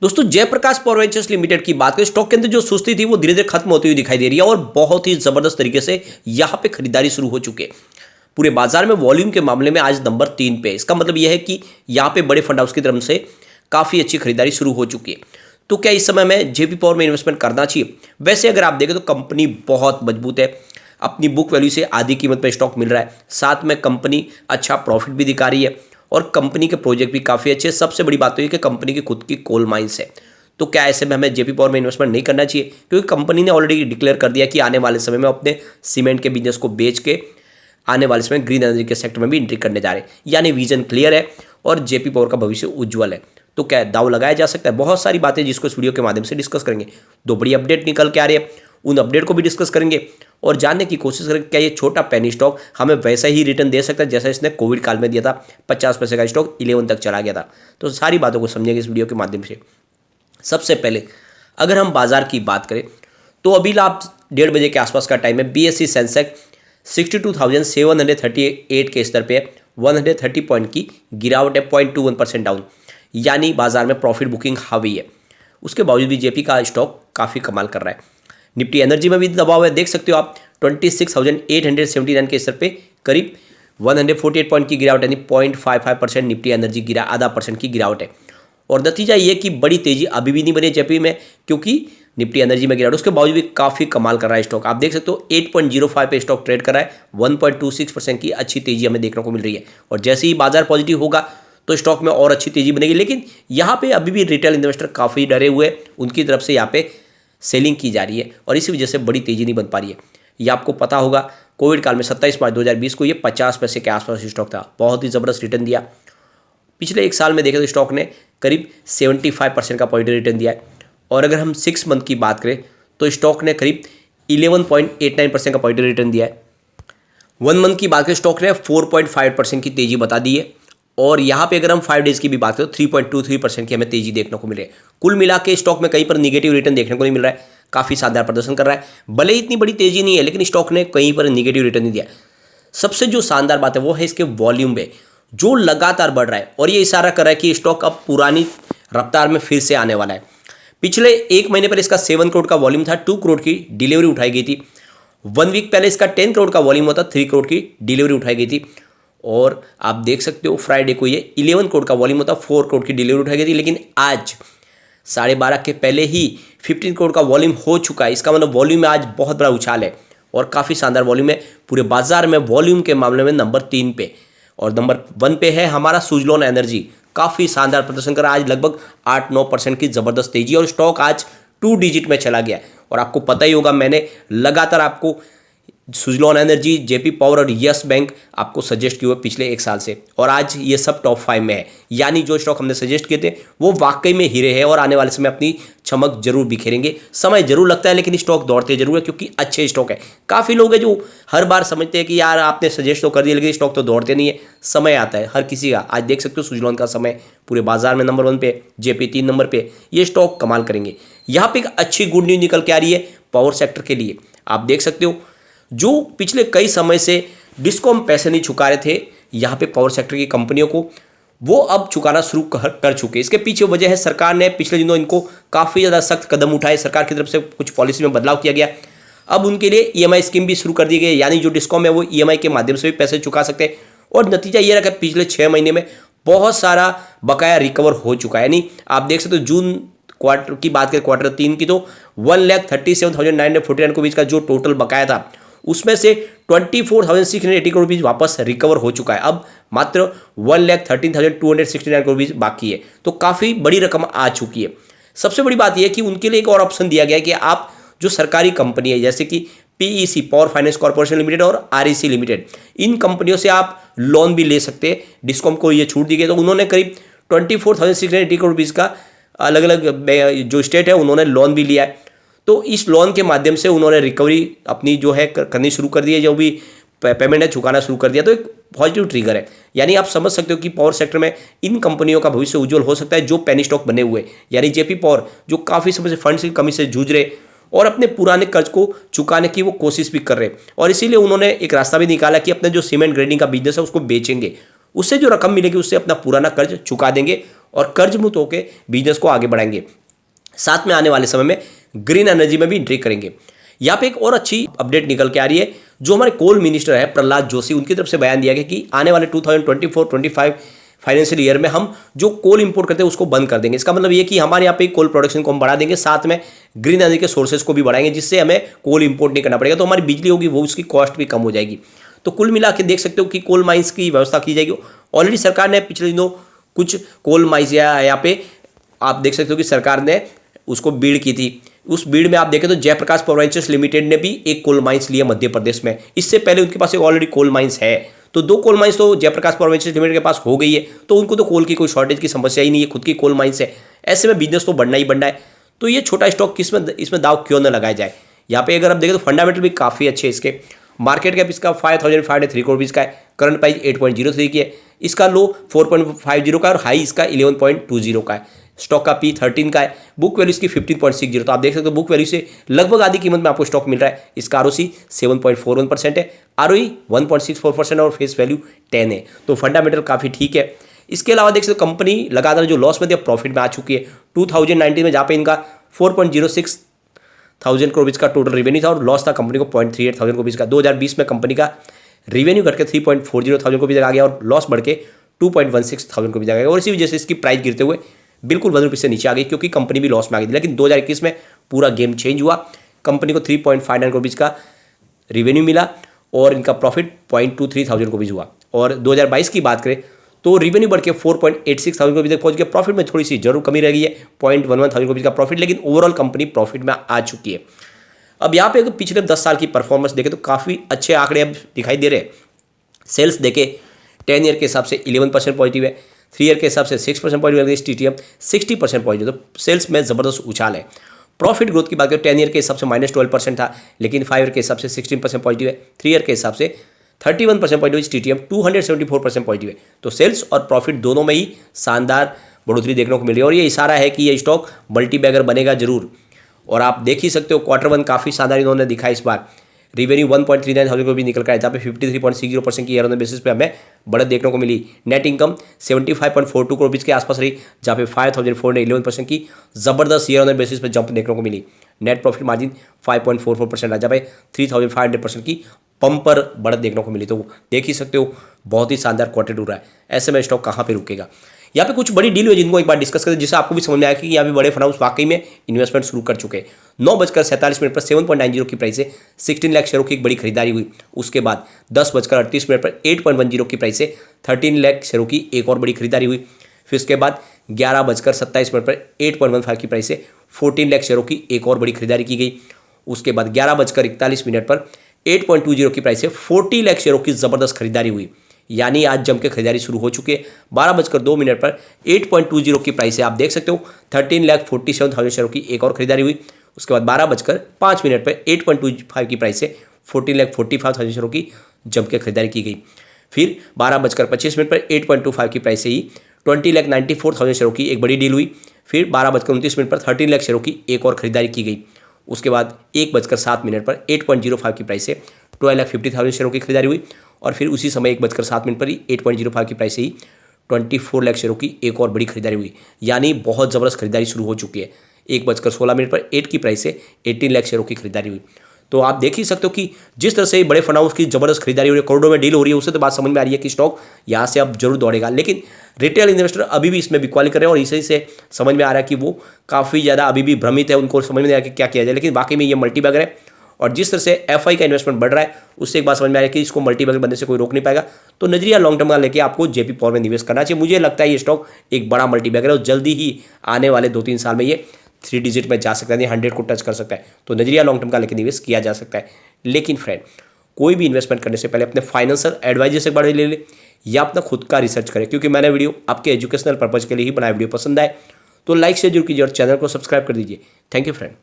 दोस्तों Jayaprakash power ventures limited की बात करें, स्टॉक के अंदर जो सुस्ती थी वो धीरे धीरे खत्म होती हुई दिखाई दे रही है और बहुत ही जबरदस्त तरीके से यहां पे खरीदारी शुरू हो चुकी है। पूरे बाजार में वॉल्यूम के मामले में आज नंबर 3 पे। इसका मतलब यह है कि यहां पे बड़े फंड हाउस की तरफ से काफ़ी अच्छी खरीदारी शुरू हो चुकी है। तो क्या इस समय में जेपी पावर में इन्वेस्टमेंट करना चाहिए? वैसे अगर आप देखें तो कंपनी बहुत मजबूत है, अपनी बुक वैल्यू से आधी कीमत पर स्टॉक मिल रहा है, साथ में कंपनी अच्छा प्रॉफिट भी दिखा रही है और कंपनी के प्रोजेक्ट भी काफ़ी अच्छे हैं। सबसे बड़ी बात तो ये कि कंपनी की खुद की कोल माइंस है। तो क्या ऐसे में हमें जेपी पावर में इन्वेस्टमेंट नहीं करना चाहिए? क्योंकि कंपनी ने ऑलरेडी डिक्लेयर कर दिया कि आने वाले समय में अपने सीमेंट के बिजनेस को बेच के आने वाले समय ग्रीन एनर्जी के सेक्टर में भी एंट्री करने जा रहे हैं, यानी विजन क्लियर है और जेपी पावर का भविष्य उज्ज्वल है। तो क्या दाव लगाया जा सकता है? बहुत सारी बातें जिसको इस वीडियो के माध्यम से डिस्कस करेंगे। दो बड़ी अपडेट निकल के आ रही है, उन अपडेट को भी डिस्कस करेंगे और जानने की कोशिश करेंगे क्या ये छोटा पेनी स्टॉक हमें वैसा ही रिटर्न दे सकता है जैसा इसने कोविड काल में दिया था। 50 पैसे का स्टॉक 11 तक चला गया था। तो सारी बातों को समझेंगे इस वीडियो के माध्यम से। सबसे पहले अगर हम बाजार की बात करें तो अभी आप 1:30 बजे के आसपास का टाइम है। बीएसई सेंसेक्स 62,738 के स्तर पे है। 130 पॉइंट की गिरावट है, 0.21% डाउन, यानी बाजार में प्रॉफिट बुकिंग हावी है। उसके बावजूद भी जेपी का स्टॉक काफ़ी कमाल कर रहा है। निफ्टी एनर्जी में भी दबाव है, देख सकते हो आप 26,879 के स्तर पे करीब 148 पॉइंट की गिरावट, यानी 0.55% निफ्टी एनर्जी गिरा, आधा % की गिरावट है। और नतीजा ये कि बड़ी तेजी अभी भी नहीं बनी जेपी में, क्योंकि निफ्टी एनर्जी में गिरावट उसके बावजूद भी काफ़ी कमाल कर रहा है स्टॉक। आप देख सकते हो 8.05 पे स्टॉक ट्रेड कर रहा है, 1.26% की अच्छी तेजी हमें देखने को मिल रही है। और जैसे ही बाजार पॉजिटिव होगा तो स्टॉक में और अच्छी तेजी बनेगी। लेकिन यहाँ पे अभी भी रिटेल इन्वेस्टर काफ़ी डरे हुए, उनकी तरफ से यहाँ पे सेलिंग की जा रही है और इसी वजह से बड़ी तेजी नहीं बन पा रही है। ये आपको पता होगा कोविड काल में 27 मार्च 2020 को ये 50 पैसे के आसपास स्टॉक था, बहुत ही ज़बरदस्त रिटर्न दिया। पिछले एक साल में देखें तो स्टॉक ने करीब 75% का पॉजिटिव रिटर्न दिया है। और अगर हम 6 मंथ की बात करें तो स्टॉक ने करीब 11.89% का पॉजिटिव रिटर्न दिया है। 1 मंथ की बात करें स्टॉक ने 4.5% की तेजी बता दी है। और यहाँ पे अगर हम 5 डेज की भी बात करें तो 3.23% की हमें तेजी देखने को मिल रही है। कुल मिला के स्टॉक में कहीं पर निगेटिव रिटर्न देखने को नहीं मिल रहा है, काफ़ी शानदार प्रदर्शन कर रहा है। भले ही इतनी बड़ी तेजी नहीं है लेकिन स्टॉक ने कहीं पर निगेटिव रिटर्न नहीं दिया। सबसे जो शानदार बात है वो है इसके वॉल्यूम में, जो लगातार बढ़ रहा है और ये इशारा कर रहा है कि स्टॉक अब पुरानी रफ्तार में फिर से आने वाला है। पिछले 1 महीने पर इसका 7 करोड़ का वॉल्यूम था, 2 करोड़ की डिलीवरी उठाई गई थी। 1 वीक पहले इसका 10 करोड़ का वॉल्यूम होता, 3 करोड़ की डिलीवरी उठाई गई थी। और आप देख सकते हो फ्राइडे को ये 11 करोड़ का वॉल्यूम होता, 4 करोड़ की डिलीवरी उठाई गई थी। लेकिन आज 12:30 के पहले ही 15 करोड़ का वॉल्यूम हो चुका है। इसका मतलब वॉल्यूम में आज बहुत बड़ा उछाल है और काफ़ी शानदार वॉल्यूम है। पूरे बाजार में वॉल्यूम के मामले में नंबर 3 पे और नंबर 1 पे है हमारा सुजलॉन एनर्जी। काफ़ी शानदार प्रदर्शन कर रहा है, आज लगभग 8-9% की ज़बरदस्त तेजी और स्टॉक आज 2 डिजिट में चला गया। और आपको पता ही होगा मैंने लगातार आपको सुजलॉन एनर्जी, जेपी पावर और यस बैंक आपको सजेस्ट किए हुए पिछले 1 साल से, और आज ये सब टॉप 5 में है। यानी जो स्टॉक हमने सजेस्ट किए थे वो वाकई में हीरे हैं और आने वाले समय अपनी चमक जरूर बिखेरेंगे। समय जरूर लगता है लेकिन स्टॉक दौड़ते जरूर है, क्योंकि अच्छे स्टॉक है। काफ़ी लोग हैं जो हर बार समझते हैं कि यार आपने सजेस्ट तो कर दिया लेकिन स्टॉक तो दौड़ते नहीं है। समय आता है हर किसी का। आज देख सकते हो सुजलॉन का समय पूरे बाजार में नंबर 1 पे, जेपी 3 नंबर पे। ये स्टॉक कमाल करेंगे। यहाँ पे एक अच्छी गुड न्यूज निकल के आ रही है पावर सेक्टर के लिए। आप देख सकते हो जो पिछले कई समय से डिस्कॉम पैसे नहीं चुका रहे थे यहाँ पे पावर सेक्टर की कंपनियों को, वो अब चुकाना शुरू कर चुके। इसके पीछे वजह है सरकार ने पिछले दिनों इनको काफ़ी ज़्यादा सख्त कदम उठाए। सरकार की तरफ से कुछ पॉलिसी में बदलाव किया गया। अब उनके लिए ईएमआई स्कीम भी शुरू कर दी गई, यानी जो डिस्कॉम है वो ईएमआई के माध्यम से भी पैसे चुका सकते हैं। और नतीजा ये रहा कि पिछले 6 महीने में बहुत सारा बकाया रिकवर हो चुका है। यानी आप देख सकते हो जून क्वार्टर की बात करें, क्वार्टर 3 की, तो 1,37,949 के बीच का जो टोटल बकाया था उसमें से 24,680 करोड़ रुपीज़ वापस रिकवर हो चुका है। अब मात्र 1,13,269 करोड़ रुपीज़ बाकी है, तो काफ़ी बड़ी रकम आ चुकी है। सबसे बड़ी बात यह है कि उनके लिए एक और ऑप्शन दिया गया है कि आप जो सरकारी कंपनी है जैसे कि PEC power finance corporation limited और आरईसी लिमिटेड, इन कंपनियों से आप लोन भी ले सकते हैं। डिस्कॉम को ये छूट दी गई, तो उन्होंने करीब 24,680 करोड़ रुपीज़ का अलग अलग जो स्टेट है उन्होंने लोन भी लिया है। तो इस लोन के माध्यम से उन्होंने रिकवरी अपनी जो है करनी शुरू कर दी है, जो भी पेमेंट है चुकाना शुरू कर दिया। तो एक पॉजिटिव ट्रिगर है। यानी आप समझ सकते हो कि पावर सेक्टर में इन कंपनियों का भविष्य उज्जवल हो सकता है जो पेनी स्टॉक बने हुए। यानी जेपी पावर जो काफ़ी समय से फंड्स की कमी से जूझ रहे और अपने पुराने कर्ज को चुकाने की वो कोशिश भी कर रहे हैं, और इसीलिए उन्होंने एक रास्ता भी निकाला कि अपने जो सीमेंट ग्रेडिंग का बिजनेस है उसको बेचेंगे, उससे जो रकम मिलेगी उससे अपना पुराना कर्ज चुका देंगे और कर्ज मुक्त होकर बिजनेस को आगे बढ़ाएंगे। साथ में आने वाले समय में ग्रीन एनर्जी में भी एंट्री करेंगे। यहाँ पे एक और अच्छी अपडेट निकल के आ रही है, जो हमारे कोल मिनिस्टर है प्रहलाद जोशी, उनकी तरफ से बयान दिया गया कि आने वाले 2024-25 फाइनेंशियल ईयर में हम जो कोल इंपोर्ट करते हैं उसको बंद कर देंगे। इसका मतलब ये कि हमारे यहाँ पे कोल प्रोडक्शन को हम बढ़ा देंगे, साथ में ग्रीन एनर्जी के सोर्सेज को भी बढ़ाएंगे, जिससे हमें कोल इंपोर्ट नहीं करना पड़ेगा। तो हमारी बिजली होगी वो उसकी कॉस्ट भी कम हो जाएगी। तो कुल मिला के देख सकते हो कि कोल माइंस की व्यवस्था की जाएगी। ऑलरेडी सरकार ने पिछले दिनों कुछ कोल माइंस यहाँ पे आप देख सकते हो कि सरकार ने उसको बीड की थी। उस बीड में आप देखें तो जयप्रकाश पावर वेंचर्स लिमिटेड ने भी एक कोल माइंस लिया मध्य प्रदेश में। इससे पहले उनके पास एक ऑलरेडी कोल माइंस है, तो 2 कोल माइंस तो जयप्रकाश पावर वेंचर्स लिमिटेड के पास हो गई है, तो उनको तो कोल की कोई शॉर्टेज की समस्या ही नहीं है, खुद की कोल माइंस है। ऐसे में बिजनेस तो बढ़ना ही बढ़ना है। तो ये छोटा स्टॉक इसमें दाव क्यों न लगाया जाए। यहाँ पे अगर आप देखें तो फंडामेंटल भी काफ़ी अच्छे इसके। मार्केट कैप इसका 5,503 करोड़ रुपीज़ का है, करंट प्राइस 8.03 की है, इसका लो 4.50 का और हाई इसका 11.20 का है। स्टॉक का P 13 का है, बुक वैल्यू इसकी 15.60। तो आप देख सकते हो बुक वैल्यू से लगभग आधी कीमत में आपको स्टॉक मिल रहा है। इसका ROC 7.41% है, ROE 1.64% और फेस वैल्यू 10 है। तो फंडामेंटल काफ़ी ठीक है। इसके अलावा देख सकते हो कंपनी लगातार जो लॉस में थी अब प्रॉफिट में आ चुकी है। 2019 में जहाँ पे इनका 4.06 थाउजेंड करोड़ रुपीज़ का टोटल रेवेन्यू था और लॉस था कंपनी को 0.38 थाउजेंड रुपीज़ का। 2020 में कंपनी का रेवेन्यू घट के 3.40 थाउजेंड रुपीज़ आ गया और लॉस बढ़ के 2.16 थाउजेंड रुपीज़ आ गया। और इसी वजह से इसकी प्राइस गिरते हुए बिल्कुल 1 रुपये से नीचे आ गई, क्योंकि कंपनी भी लॉस में आ गई थी। लेकिन 2021 में पूरा गेम चेंज हुआ, कंपनी को 3.59 करोड़ रुपीज़ का रेवेन्यू मिला और इनका प्रॉफिट 0.23 थाउजेंड रुपीज़ हुआ। और 2022 की बात करें तो रेवेन्यू बढ़ के 4.86 थाउजेंड रुपीज़ तक पहुंच गया। प्रॉफिट में थोड़ी सी जरूर कमी रह गई है, 0.11 थाउजेंड रुपीज़ का प्रॉफिट, लेकिन ओवरऑल कंपनी प्रॉफिट में आ चुकी है। अब यहाँ पे अगर पिछले 10 साल की परफॉर्मेंस देखें तो काफ़ी अच्छे आंकड़े अब दिखाई दे रहे हैं। सेल्स देखें 10 ईयर के हिसाब से 11% पॉजिटिव है, 3 ईयर के हिसाब से 6% पॉजिटिव है, TTM 60% पॉजिटिव। तो सेल्स में ज़बरदस्त उछाल है। प्रॉफिट ग्रोथ की बात करें 10 ईयर के हिसाब से -12% था, लेकिन 5 ईयर के हिसाब से 16% पॉजिटिव है, 3 ईयर के हिसाब से 31% पॉजिटिव, TTM 274% पॉजिटिव है। तो सेल्स और प्रॉफिट दोनों में ही शानदार बढ़ोतरी देखने को मिली है और ये इशारा है कि ये स्टॉक मल्टी बैगर बनेगा जरूर। और आप देख ही सकते हो Q1 काफ़ी शानदार इन्होंने दिखा। इस बार रेवेन्यू 1.39 थाउजेंड को भी निकल कर आया, जहाँ पे 53.60% की ईयर ऑन बेसिस पे हमें बढ़त देखने को मिली। नेट इनकम 75.42 करोड़ रुपीज़ के आसपास रही, जहाँ पे 5,411% की ज़बरदस्त ईयर ऑन बेसिस पे जंप देखने को मिली। नेट प्रॉफिट मार्जिन 5.44% रहा, जहाँ पे 3,500% की पंपर बढ़त देखने को मिली। तो देख ही सकते हो बहुत ही शानदार क्वार्टर रहा है। ऐसे में स्टॉक कहाँ पे रुकेगा। यहाँ पे कुछ बड़ी डील हुई जिनको एक बार डिस्कस करें, जिससे आपको भी समझ में आया कि यहाँ पे बड़े फंड हाउस वाकई में इन्वेस्टमेंट शुरू कर चुके हैं। 9:47 पर 7.90 की प्राइस से 16 लाख शेयरों की एक बड़ी खरीदारी हुई। उसके बाद 10:38 पर 8.10 की प्राइस से 13 लाख शेयरों की एक और बड़ी खरीदारी हुई। फिर उसके बाद 11:27 पर 8.15 की प्राइस से 14 लाख शेयरों की एक और बड़ी खरीदारी की गई। उसके बाद 11:41 पर 8.20 की प्राइस से 40 लाख शेयरों की ज़बरदस्त खरीदारी हुई। यानी आज जम के खरीदारी शुरू हो चुकी है। 12:02 पर 8.20 की प्राइस से आप देख सकते हो 13,47,000 शेयरों की एक और खरीदारी हुई। उसके बाद 12:05 पर 8.25 की प्राइस से 14,45,000 शेयरों की जम के खरीदारी की गई। फिर 12:25 पर 8.25 की प्राइस से ही 20,94,000 शेयरों की एक बड़ी डील हुई। फिर 12:29 पर 13 लाख शेयरों की एक और खरीदारी की गई। उसके बाद 1:07 पर 8.05 की प्राइस से 12,50,000 शेयरों की खरीदारी हुई। और फिर उसी समय 1:07 पर ही 8.05 की प्राइस से ही 24 लाख शेयरों की एक और बड़ी खरीदारी हुई। यानी बहुत ज़बरदस्त खरीदारी शुरू हो चुकी है। 1:16 पर 8 की प्राइस से 18 लाख शेयरों की खरीदारी हुई। तो आप देख ही सकते हो कि जिस तरह से बड़े फंड हाउस की ज़बरदस्त खरीदारी हो रही है, करोड़ों में डील हो रही है, उससे तो बात समझ में आ रही है कि स्टॉक यहाँ से अब जरूर दौड़ेगा। लेकिन रिटेल इन्वेस्टर अभी भी इसमें बिकवाली कर रहे हैं और इसी से समझ में आ रहा है कि वो काफ़ी ज़्यादा अभी भी भ्रमित है, उनको समझ में नहीं आ रहा कि क्या किया जाए। लेकिन वाकई में ये मल्टी बैगर है और जिस तरह से एफआई का इन्वेस्टमेंट बढ़ रहा है उससे एक बात समझ में आ रही है कि इसको मल्टी बैगर बनने से कोई रोक नहीं पाएगा। तो नजरिया लॉन्ग टर्म का लेके आपको जेपी पावर में निवेश करना चाहिए। मुझे लगता है ये स्टॉक एक बड़ा मल्टी बैगर है और जल्दी ही आने वाले 2-3 साल में ये 3 डिजिट में जा सकता है, 100 को टच कर सकता है। तो नजरिया लॉन्ग टर्म का लेके निवेश किया जा सकता है। लेकिन फ्रेंड, कोई भी इन्वेस्टमेंट करने से पहले अपने फाइनेंशियल एडवाइजर से एक बार ले ले या अपना खुद का रिसर्च करें, क्योंकि मैंने वीडियो आपके एजुकेशनल पर्पज के लिए ही बनाया। वीडियो पसंद आए तो लाइक शेयर जरूर कीजिए और चैनल को सब्सक्राइब कर दीजिए। Thank you friend.